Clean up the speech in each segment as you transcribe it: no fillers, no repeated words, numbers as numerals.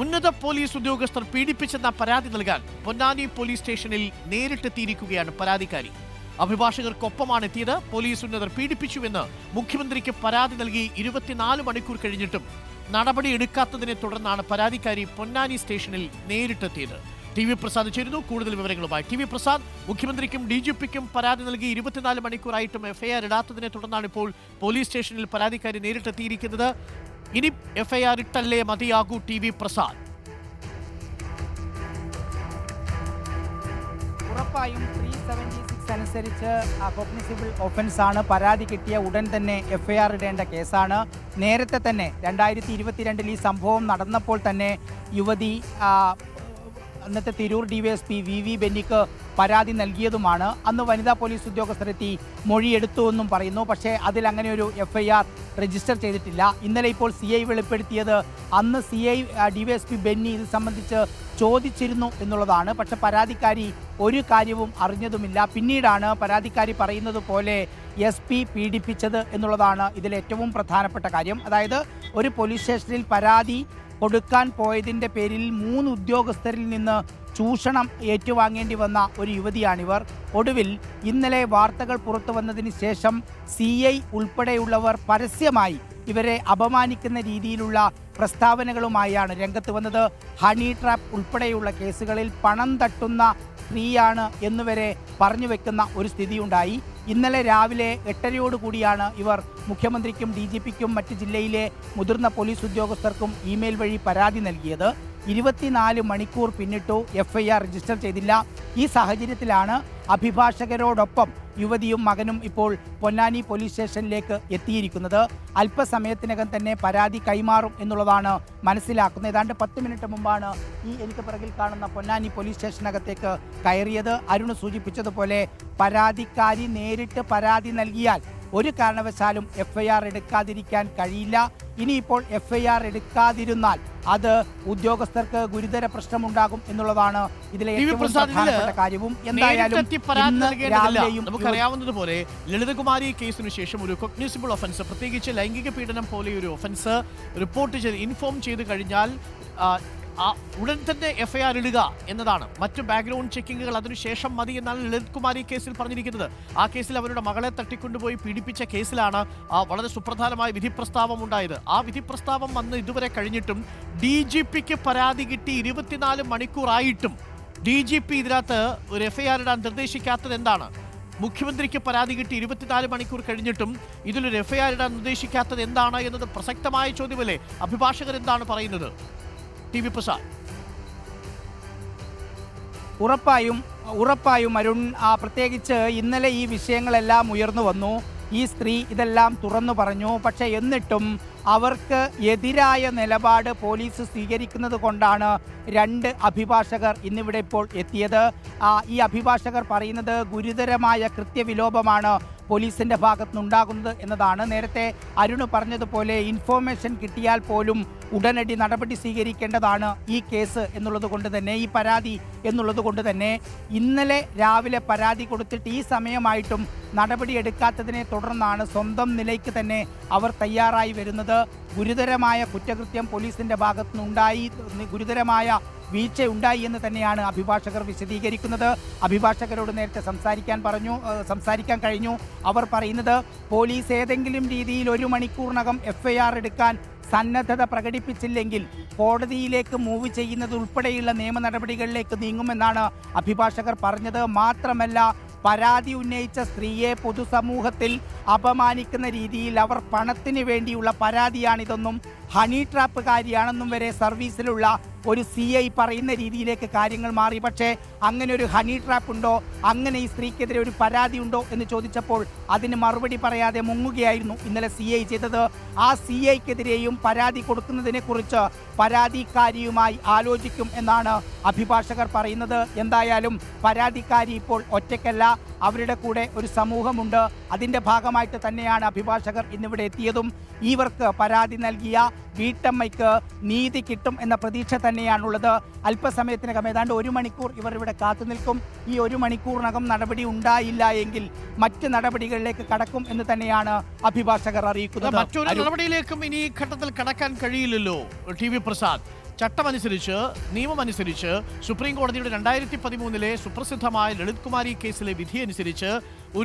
ഉന്നത പോലീസ് ഉദ്യോഗസ്ഥർ പീഡിപ്പിച്ചെന്ന പരാതി നൽകാൻ പൊന്നാനി പോലീസ് സ്റ്റേഷനിൽ നേരിട്ടെത്തിയിരിക്കുകയാണ് പരാതിക്കാരി. അഭിഭാഷകർക്കൊപ്പമാണ് എത്തിയത്. പോലീസ് ഉന്നതർ പീഡിപ്പിച്ചുവെന്ന് മുഖ്യമന്ത്രിക്ക് പരാതി നൽകി 24 മണിക്കൂർ കഴിഞ്ഞിട്ടും നടപടി എടുക്കാത്തതിനെ തുടർന്നാണ് പരാതിക്കാരി പൊന്നാനി സ്റ്റേഷനിൽ നേരിട്ടെത്തിയത്. ടി വി പ്രസാദ് ചേരുന്നു കൂടുതൽ വിവരങ്ങളുമായി. ടി വി പ്രസാദ്, മുഖ്യമന്ത്രിക്കും DGPക്കും പരാതി നൽകി 24 മണിക്കൂറായിട്ടും FIR ഇടാത്തതിനെ തുടർന്നാണ് ഇപ്പോൾ പോലീസ് സ്റ്റേഷനിൽ പരാതിക്കാരി നേരിട്ടെത്തിയിരിക്കുന്നത്. ഇനി FIR ഇട്ടല്ലേ മതിയാകൂ ടി വി പ്രസാദ്? ഉറപ്പായും 376 അനുസരിച്ച് കോഗ്നിസിബിൾ ഒഫൻസ് ആണ്. പരാതി കിട്ടിയ ഉടൻ തന്നെ FIR ഇടേണ്ട കേസാണ്. നേരത്തെ തന്നെ 2022 ഈ സംഭവം നടന്നപ്പോൾ തന്നെ യുവതി അന്നത്തെ തിരൂർ DYSP VV ബെന്നിക്ക് പരാതി നൽകിയതുമാണ്. അന്ന് വനിതാ പോലീസ് ഉദ്യോഗസ്ഥരെത്തി മൊഴിയെടുത്തുവെന്നും പറയുന്നു. പക്ഷേ അതിൽ അങ്ങനെ ഒരു FIR രജിസ്റ്റർ ചെയ്തിട്ടില്ല. ഇന്നലെ ഇപ്പോൾ CI വെളിപ്പെടുത്തിയത് അന്ന് CI DYSP ബെന്നി ഇത് സംബന്ധിച്ച് ചോദിച്ചിരുന്നു എന്നുള്ളതാണ്. പക്ഷെ പരാതിക്കാരി ഒരു കാര്യവും അറിഞ്ഞതുമില്ല. പിന്നീടാണ് പരാതിക്കാരി പറയുന്നത് പോലെ SP പീഡിപ്പിച്ചത് എന്നുള്ളതാണ് ഇതിൽ ഏറ്റവും പ്രധാനപ്പെട്ട കാര്യം. അതായത് ഒരു പോലീസ് സ്റ്റേഷനിൽ പരാതി കൊടുക്കാൻ പോയതിൻ്റെ പേരിൽ 3 ഉദ്യോഗസ്ഥരിൽ നിന്ന് ചൂഷണം ഏറ്റുവാങ്ങേണ്ടി വന്ന ഒരു യുവതിയാണിവർ. ഒടുവിൽ ഇന്നലെ വാർത്തകൾ പുറത്തു വന്നതിന് ശേഷം CI ഉൾപ്പെടെയുള്ളവർ പരസ്യമായി ഇവരെ അപമാനിക്കുന്ന രീതിയിലുള്ള പ്രസ്താവനകളുമായാണ് രംഗത്ത് വന്നത്. ഹണി ട്രാപ്പ് ഉൾപ്പെടെയുള്ള കേസുകളിൽ പണം തട്ടുന്ന സ്ത്രീയാണ് എന്നുവരെ പറഞ്ഞു വെക്കുന്ന ഒരു സ്ഥിതിയുണ്ടായി. ഇന്നലെ രാവിലെ 8:30 ഇവർ മുഖ്യമന്ത്രിക്കും DGPക്കും മറ്റ് ജില്ലയിലെ മുതിർന്ന പോലീസ് ഉദ്യോഗസ്ഥർക്കും ഇമെയിൽ വഴി പരാതി നൽകിയത്. 24 മണിക്കൂർ പിന്നിട്ടു, FIR രജിസ്റ്റർ ചെയ്തില്ല. ഈ സാഹചര്യത്തിലാണ് അഭിഭാഷകരോടൊപ്പം യുവതിയും മകനും ഇപ്പോൾ പൊന്നാനി പോലീസ് സ്റ്റേഷനിലേക്ക് എത്തിയിരിക്കുന്നത്. അല്പസമയത്തിനകം തന്നെ പരാതി കൈമാറും എന്നുള്ളതാണ് മനസ്സിലാക്കുന്നത്. ഏതാണ്ട് 10 മിനിറ്റ് മുമ്പാണ് എനിക്ക് പിറകിൽ കാണുന്ന പൊന്നാനി പോലീസ് സ്റ്റേഷനകത്തേക്ക് കയറിയത്. അരുൺ സൂചിപ്പിച്ചതുപോലെ പരാതിക്കാരി നേരിട്ട് പരാതി നൽകിയാൽ ഒരു കാരണവശാലും FIR എടുക്കാതിരിക്കാൻ കഴിയില്ല. ഇനിയിപ്പോൾ FIR എടുക്കാതിരുന്നാൽ അത് ഉദ്യോഗസ്ഥർക്ക് ഗുരുതര പ്രശ്നമുണ്ടാകും എന്നുള്ളതാണ് ഇതിലെ ഏറ്റവും പ്രധാനപ്പെട്ട കാര്യവും. എന്തായാലും നമുക്കറിയാവുന്നതുപോലെ ലളിതകുമാരി കേസിനു ശേഷം ഒരു കോഗ്നിസിബിൾ ഒഫൻസ്, പ്രത്യേകിച്ച് ലൈംഗിക പീഡനം പോലെ ഒരു ഒഫൻസ് റിപ്പോർട്ട് ചെയ്ത് ഇൻഫോം ചെയ്ത് കഴിഞ്ഞാൽ ഉടൻ തന്നെ FIR ഇടുക എന്നതാണ്. മറ്റ് ബാക്ക്ഗ്രൗണ്ട് ചെക്കിങ്ങുകൾ അതിനുശേഷം മതി എന്നാണ് ലളിത് കുമാരി കേസിൽ പറഞ്ഞിരിക്കുന്നത്. ആ കേസിൽ അവരുടെ മകളെ തട്ടിക്കൊണ്ടുപോയി പീഡിപ്പിച്ച കേസിലാണ് വളരെ സുപ്രധാനമായ വിധി പ്രസ്താവം ഉണ്ടായത്. ആ വിധി പ്രസ്താവം വന്ന് ഇതുവരെ കഴിഞ്ഞിട്ടും DGPക്ക് പരാതി കിട്ടി 24 മണിക്കൂറായിട്ടും DGP ഇതിനകത്ത് ഒരു FIR ഇടാൻ നിർദ്ദേശിക്കാത്തത് എന്താണ്? മുഖ്യമന്ത്രിക്ക് പരാതി കിട്ടി 24 മണിക്കൂർ കഴിഞ്ഞിട്ടും ഇതിലൊരു FIR ഇടാൻ നിർദ്ദേശിക്കാത്തത് എന്താണ് എന്നത് പ്രസക്തമായ ചോദ്യമല്ലേ? അഭിഭാഷകർ എന്താണ് പറയുന്നത്? T V Prasad. ഉറപ്പായും അരുൺ, പ്രത്യേകിച്ച് ഇന്നലെ ഈ വിഷയങ്ങളെല്ലാം ഉയർന്നു വന്നു. ഈ സ്ത്രീ ഇതെല്ലാം തുറന്നു പറഞ്ഞു. പക്ഷേ എന്നിട്ടും അവർക്ക് എതിരായ നിലപാട് പോലീസ് സ്വീകരിക്കുന്നത് കൊണ്ടാണ് 2 അഭിഭാഷകർ ഇന്നിവിടെ ഇപ്പോൾ എത്തിയത്. ഈ അഭിഭാഷകർ പറയുന്നത് ഗുരുതരമായ കൃത്യവിലോപമാണ് പോലീസിൻ്റെ ഭാഗത്തുനിന്നുണ്ടാകുന്നത് എന്നതാണ്. നേരത്തെ അരുൺ പറഞ്ഞതുപോലെ ഇൻഫോർമേഷൻ കിട്ടിയാൽ പോലും ഉടനടി നടപടി സ്വീകരിക്കേണ്ടതാണ് ഈ കേസ് എന്നുള്ളത് കൊണ്ട് തന്നെ, ഈ പരാതി എന്നുള്ളത് കൊണ്ട് തന്നെ ഇന്നലെ രാവിലെ പരാതി കൊടുത്തിട്ട് ഈ സമയമായിട്ടും നടപടി എടുക്കാത്തതിനെ തുടർന്നാണ് സ്വന്തം നിലയ്ക്ക് തന്നെ അവർ തയ്യാറായി വരുന്നത്. ഗുരുതരമായ കുറ്റകൃത്യം പോലീസിൻ്റെ ഭാഗത്തുനിന്നുണ്ടായി, ഗുരുതരമായ വീഴ്ചയുണ്ടായി എന്ന് തന്നെയാണ് അഭിഭാഷകർ വിശദീകരിക്കുന്നത്. അഭിഭാഷകരോട് നേരത്തെ സംസാരിക്കാൻ കഴിഞ്ഞു. അവർ പറയുന്നത് പോലീസ് ഏതെങ്കിലും രീതിയിൽ 1 മണിക്കൂറിനകം FIR എടുക്കാൻ സന്നദ്ധത പ്രകടിപ്പിച്ചില്ലെങ്കിൽ കോടതിയിലേക്ക് മൂവ് ചെയ്യുന്നത് ഉൾപ്പെടെയുള്ള നിയമ നടപടികളിലേക്ക് നീങ്ങുമെന്നാണ് അഭിഭാഷകർ പറഞ്ഞത്. മാത്രമല്ല, പരാതി ഉന്നയിച്ച സ്ത്രീയെ പൊതുസമൂഹത്തിൽ അപമാനിക്കുന്ന രീതിയിൽ അവർ പണത്തിന് വേണ്ടിയുള്ള പരാതിയാണിതെന്നും ഹണി ട്രാപ്പുകാരിയാണെന്നും വരെ സർവീസിലുള്ള ഒരു CI പറയുന്ന രീതിയിലേക്ക് കാര്യങ്ങൾ മാറി. പക്ഷേ അങ്ങനെ ഒരു ഹണി ട്രാപ്പ് ഉണ്ടോ, അങ്ങനെ ഈ സ്ത്രീക്കെതിരെ ഒരു പരാതി ഉണ്ടോ എന്ന് ചോദിച്ചപ്പോൾ അതിന് മറുപടി പറയാതെ മുങ്ങുകയായിരുന്നു ഇന്നലെ CI ചെയ്തത്. ആ CIക്കെതിരെയും പരാതി കൊടുക്കുന്നതിനെക്കുറിച്ച് പരാതിക്കാരിയുമായി ആലോചിക്കും എന്നാണ് അഭിഭാഷകർ പറയുന്നത്. എന്തായാലും പരാതിക്കാരി ഇപ്പോൾ ഒറ്റയ്ക്കല്ല, അവരുടെ കൂടെ ഒരു സമൂഹമുണ്ട്. അതിൻ്റെ ഭാഗമായിട്ട് തന്നെയാണ് അഭിഭാഷകർ ഇന്നിവിടെ എത്തിയതും. ഇവർക്ക് പരാതി നൽകിയ വീട്ടമ്മയ്ക്ക് നീതി കിട്ടും എന്ന പ്രതീക്ഷ തന്നെയാണുള്ളത്. അല്പസമയത്തിനകം ഏതാണ്ട് 1 മണിക്കൂർ ഇവർ ഇവിടെ കാത്തു നിൽക്കും. ഈ 1 മണിക്കൂറിനകം നടപടി ഉണ്ടായില്ല എങ്കിൽ മറ്റ് നടപടികളിലേക്ക് കടക്കും എന്ന് തന്നെയാണ് അഭിഭാഷകർ അറിയിക്കുന്നത്. മറ്റൊരു നടപടിയിലേക്കും ഇനി ഘട്ടത്തിൽ കടക്കാൻ കഴിയില്ലല്ലോ ടി വി പ്രസാദ്. ചട്ടമനുസരിച്ച്, നിയമമനുസരിച്ച്, സുപ്രീം കോടതിയുടെ 2013 സുപ്രസിദ്ധമായ ലളിത് കുമാരി കേസിലെ വിധി അനുസരിച്ച്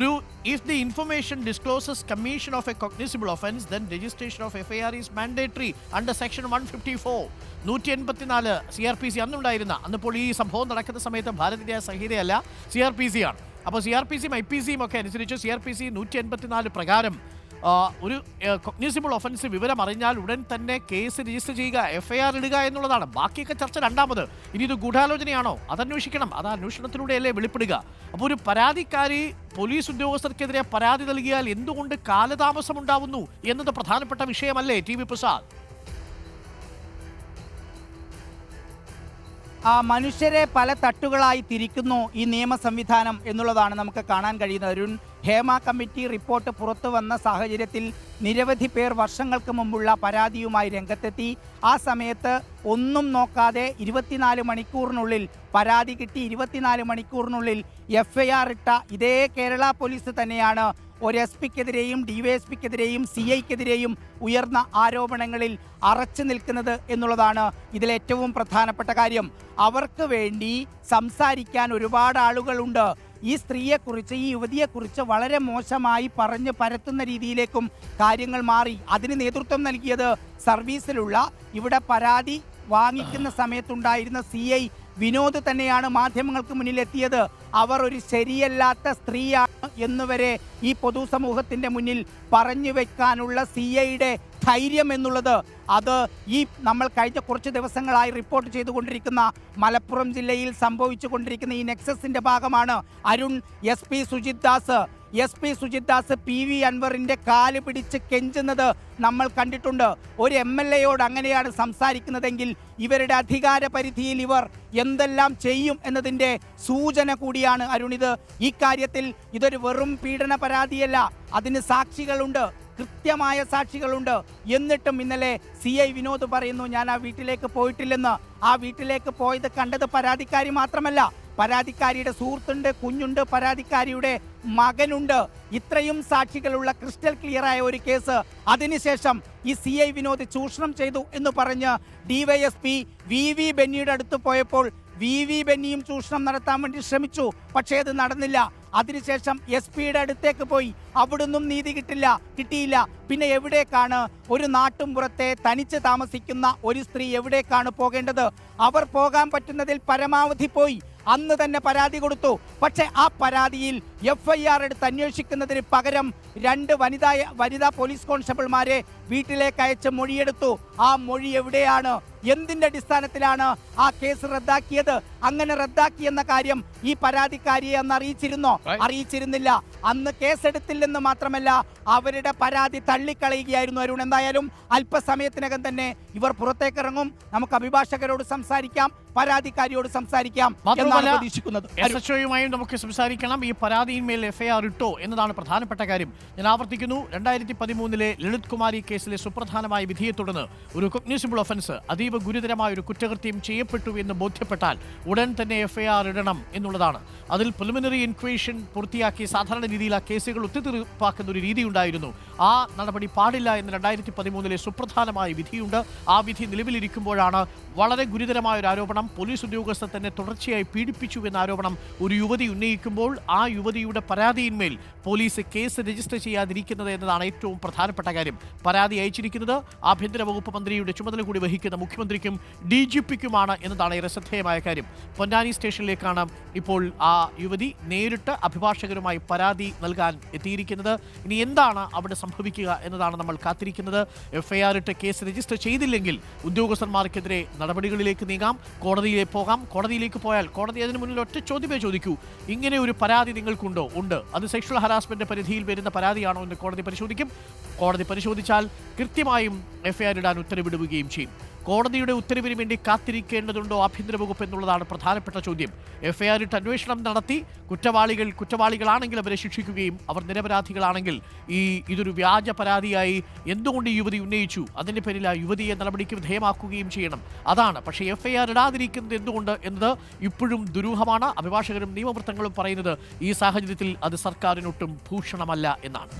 if the information discloses commission of a cognizable offence, then registration of FIR is mandatory under section 154. 184 CRPC അന്നുണ്ടായിരുന്ന, അന്നിപ്പോൾ ഈ സംഭവം നടക്കുന്ന സമയത്ത് ഭാരതീയ സംഹിതയല്ല, CRPC ആണ്. അപ്പോൾ CRPCയും IPCയും ഒക്കെ അനുസരിച്ച് CRPC 184 പ്രകാരം ഒരു കോഗ്നിസിബിൾ ഒഫൻസ് വിവരം അറിഞ്ഞാൽ ഉടൻ തന്നെ കേസ് രജിസ്റ്റർ ചെയ്യുക, FIR ഇടുക എന്നുള്ളതാണ്. ബാക്കിയൊക്കെ ചർച്ച രണ്ടാമത്. ഇനി ഇത് ഗൂഢാലോചനയാണോ, അതന്വേഷിക്കണം, അത് അന്വേഷണത്തിലൂടെയല്ലേ വെളിപ്പെടുക. അപ്പോൾ ഒരു പരാതിക്കാരി പോലീസ് ഉദ്യോഗസ്ഥർക്കെതിരെ പരാതി നൽകിയാൽ എന്തുകൊണ്ട് കാലതാമസം ഉണ്ടാവുന്നു എന്നത് പ്രധാനപ്പെട്ട വിഷയമല്ലേ ടി വി പ്രസാദ്? മനുഷ്യരെ പല തട്ടുകളായി തിരിക്കുന്നു ഈ നിയമ സംവിധാനം എന്നുള്ളതാണ് നമുക്ക് കാണാൻ കഴിയുന്നത്. അരുൺ, ഹേമ കമ്മിറ്റി റിപ്പോർട്ട് പുറത്തു വന്ന സാഹചര്യത്തിൽ നിരവധി പേർ വർഷങ്ങൾക്ക് മുമ്പുള്ള പരാതിയുമായി രംഗത്തെത്തി. ആ സമയത്ത് ഒന്നും നോക്കാതെ 24 മണിക്കൂറിനുള്ളിൽ പരാതി കിട്ടി, 24 മണിക്കൂറിനുള്ളിൽ FIR ഇട്ട ഇതേ കേരള പോലീസ് തന്നെയാണ് ഒരു SP-ക്കെതിരെയും DYSP-ക്കെതിരെയും CI-ക്കെതിരെയും ഉയർന്ന ആരോപണങ്ങളിൽ അറച്ചു നിൽക്കുന്നത് എന്നുള്ളതാണ് ഇതിലേറ്റവും പ്രധാനപ്പെട്ട കാര്യം. അവർക്ക് വേണ്ടി സംസാരിക്കാൻ ഒരുപാട് ആളുകളുണ്ട്. ഈ സ്ത്രീയെക്കുറിച്ച്, ഈ യുവതിയെക്കുറിച്ച് വളരെ മോശമായി പറഞ്ഞ് പരത്തുന്ന രീതിയിലേക്കും കാര്യങ്ങൾ മാറി. അതിന് നേതൃത്വം നൽകിയത് സർവീസിലുള്ള, ഇവിടെ പരാതി വാങ്ങിക്കുന്ന സമയത്തുണ്ടായിരുന്ന CI വിനോദ് തന്നെയാണ് മാധ്യമങ്ങൾക്ക് മുന്നിലെത്തിയത്. അവർ ഒരു ശരിയല്ലാത്ത സ്ത്രീയാണ് എന്നുവരെ ഈ പൊതുസമൂഹത്തിൻ്റെ മുന്നിൽ പറഞ്ഞു വെക്കാനുള്ള CIയുടെ ധൈര്യം എന്നുള്ളത്, അത് ഈ നമ്മൾ കഴിഞ്ഞ കുറച്ച് ദിവസങ്ങളായി റിപ്പോർട്ട് ചെയ്തുകൊണ്ടിരിക്കുന്ന മലപ്പുറം ജില്ലയിൽ സംഭവിച്ചു കൊണ്ടിരിക്കുന്ന ഈ നെക്സസിന്റെ ഭാഗമാണ്. അരുൺ, SP സുജിത് ദാസ് PV അൻവറിന്റെ കാല് പിടിച്ച് കെഞ്ചുന്നത് നമ്മൾ കണ്ടിട്ടുണ്ട്. ഒരു MLAയോട് അങ്ങനെയാണ് സംസാരിക്കുന്നതെങ്കിൽ ഇവരുടെ അധികാര പരിധിയിൽ ഇവർ എന്തെല്ലാം ചെയ്യും എന്നതിൻ്റെ സൂചന കൂടിയാണ് അരുണിത്. ഈ കാര്യത്തിൽ ഇതൊരു വെറും പീഡന പരാതിയല്ല, അതിന് സാക്ഷികളുണ്ട്, കൃത്യമായ സാക്ഷികളുണ്ട്. എന്നിട്ടും ഇന്നലെ CI വിനോദ് പറയുന്നു, ഞാൻ ആ വീട്ടിലേക്ക് പോയിട്ടില്ലെന്ന്. ആ വീട്ടിലേക്ക് പോയത് കണ്ടത് പരാതിക്കാരി മാത്രമല്ല, പരാതിക്കാരിയുടെ സുഹൃത്തുണ്ട്, കുഞ്ഞുണ്ട്, പരാതിക്കാരിയുടെ മകനുണ്ട്. ഇത്രയും സാക്ഷികളുള്ള ക്രിസ്റ്റൽ ക്ലിയറായ ഒരു കേസ്. അതിനുശേഷം ഈ CI വിനോദ് ചൂഷണം ചെയ്തു എന്ന് പറഞ്ഞ് DYSP VV ബെന്നിയുടെ അടുത്ത് പോയപ്പോൾ VV ബെന്നിയും ചൂഷണം നടത്താൻ വേണ്ടി ശ്രമിച്ചു, പക്ഷേ അത് നടന്നില്ല. അതിനുശേഷം SP-യുടെ അടുത്തേക്ക് പോയി, അവിടുന്നും നീതി കിട്ടിയില്ല. പിന്നെ എവിടേക്കാണ് ഒരു നാട്ടുംപുറത്തെ തനിച്ച് താമസിക്കുന്ന ഒരു സ്ത്രീ എവിടേക്കാണ് പോകേണ്ടത്? അവർ പോകാൻ പറ്റുന്നതിൽ പരമാവധി പോയി. അന്ന് തന്നെ പരാതി കൊടുത്തു. പക്ഷേ ആ പരാതിയിൽ FIR എടുത്ത് അന്വേഷിക്കുന്നതിന് പകരം 2 വനിതാ പോലീസ് കോൺസ്റ്റബിൾമാരെ വീട്ടിലേക്ക് അയച്ച് മൊഴിയെടുത്തു. ആ മൊഴി എവിടെയാണ്? എന്തിന്റെ അടിസ്ഥാനത്തിലാണ് ആ കേസ് റദ്ദാക്കിയത്? അങ്ങനെ റദ്ദാക്കിയെന്ന കാര്യം ഈ പരാതിക്കാരിയെ അന്ന് അറിയിച്ചിരുന്നില്ല. അന്ന് കേസെടുത്തില്ലെന്ന് മാത്രമല്ല, അവരുടെ പരാതി തള്ളിക്കളയുകയായിരുന്നു. അരുൺ, എന്തായാലും അല്പസമയത്തിനകം തന്നെ ഇവർ പുറത്തേക്കിറങ്ങും. നമുക്ക് അഭിഭാഷകരോട് സംസാരിക്കാം, പരാതിക്കാരിയോട് സംസാരിക്കാം എന്നാണ് പ്രതീക്ഷിക്കുന്നത്. SHOയുമായും നമുക്ക് സംസാരിക്കണം. ഈ പരാതിയിന്മേൽ FIR ഇട്ടോ എന്നതാണ് പ്രധാനപ്പെട്ട കാര്യം. ഞാൻ ആവർത്തിക്കുന്നു, 2013 ലളിത് കുമാരി കേസിലെ സുപ്രധാനമായ വിധിയെ തുടർന്ന് ഒരു കോഗ്നിസിബിൾ ഒഫൻസ്, അതീവ ഗുരുതരമായ ഒരു കുറ്റകൃത്യം ചെയ്യപ്പെട്ടു എന്ന് ബോധ്യപ്പെട്ടാൽ ഉടൻ തന്നെ FIR ഇടണം എന്നുള്ളതാണ്. അതിൽ പ്രിലിമിനറി ഇൻക്വസിഷൻ പൂർത്തിയാക്കി സാധാരണ രീതിയിൽ ആ കേസുകൾ ഒത്തുതീർപ്പാക്കുന്ന ഒരു രീതി ഉണ്ടായിരുന്നു. ആ നടപടി പാടില്ല എന്ന് 2013 സുപ്രധാനമായ വിധിയുണ്ട്. ആ വിധി നിലവിലിരിക്കുമ്പോഴാണ് വളരെ ഗുരുതരമായ ഒരു ആരോപണം, പോലീസ് ഉദ്യോഗസ്ഥർ തന്നെ തുടർച്ചയായി പീഡിപ്പിച്ചു എന്ന ആരോപണം ഒരു യുവതി ഉന്നയിക്കുമ്പോൾ ആ യുവതിയുടെ പരാതിയിന്മേൽ പോലീസ് കേസ് രജിസ്റ്റർ ചെയ്യാതിരിക്കുന്നത് എന്നതാണ് ഏറ്റവും പ്രധാനപ്പെട്ട കാര്യം. പരാതി അയച്ചിരിക്കുന്നത് ആഭ്യന്തര വകുപ്പ് മന്ത്രിയുടെ ചുമതല കൂടി വഹിക്കുന്ന മുഖ്യമന്ത്രിക്കും DGPക്കുമാണ് എന്നതാണ് ഏറെ ശ്രദ്ധേയമായ കാര്യം. പൊന്നാനി സ്റ്റേഷനിലേക്കാണ് ഇപ്പോൾ ആ യുവതി നേരിട്ട് അഭിഭാഷകരുമായി പരാതി നൽകാൻ എത്തിയിരിക്കുന്നത്. ഇനി എന്താണ് അവിടെ സംഭവിക്കുക എന്നതാണ് നമ്മൾ കാത്തിരിക്കുന്നത്. FIR ഇട്ട് കേസ് രജിസ്റ്റർ ചെയ്തില്ലെങ്കിൽ ഉദ്യോഗസ്ഥന്മാർക്കെതിരെ നടപടികളിലേക്ക് നീങ്ങാം, കോടതിയിലേക്ക് പോയാൽ കോടതി അതിന് മുന്നിൽ ഒറ്റ ചോദ്യമേ ചോദിക്കൂ, ഇങ്ങനെ ഒരു പരാതി നിങ്ങൾക്കുണ്ടോ? ഉണ്ട്, അത് സെക്ഷൽ ഹരാസ്മെന്റ് പരിധിയിൽ വരുന്ന പരാതിയാണോ എന്ന് കോടതി പരിശോധിക്കും. കോടതി പരിശോധിച്ചാൽ കൃത്യമായും FIR ഇടാൻ ഉത്തരവിടുകയും ചെയ്യും. കോടതിയുടെ ഉത്തരവിന് വേണ്ടി കാത്തിരിക്കേണ്ടതുണ്ടോ ആഭ്യന്തര വകുപ്പ് എന്നുള്ളതാണ് പ്രധാനപ്പെട്ട ചോദ്യം. FIR ഇട്ട് അന്വേഷണം നടത്തി കുറ്റവാളികളാണെങ്കിൽ അവരെ ശിക്ഷിക്കുകയും അവർ നിരപരാധികളാണെങ്കിൽ ഇതൊരു വ്യാജ പരാതിയായി എന്തുകൊണ്ട് ഈ യുവതി ഉന്നയിച്ചു, അതിൻ്റെ പേരിൽ ആ യുവതിയെ നടപടിക്ക് വിധേയമാക്കുകയും ചെയ്യണം. അതാണ്. പക്ഷേ FIR ഇടാതിരിക്കുന്നത് എന്തുകൊണ്ട് എന്നത് ഇപ്പോഴും ദുരൂഹമാണ്. അഭിഭാഷകരും നിയമവൃത്തങ്ങളും പറയുന്നത് ഈ സാഹചര്യത്തിൽ അത് സർക്കാരിനൊട്ടും ഭൂഷണമല്ല എന്നാണ്.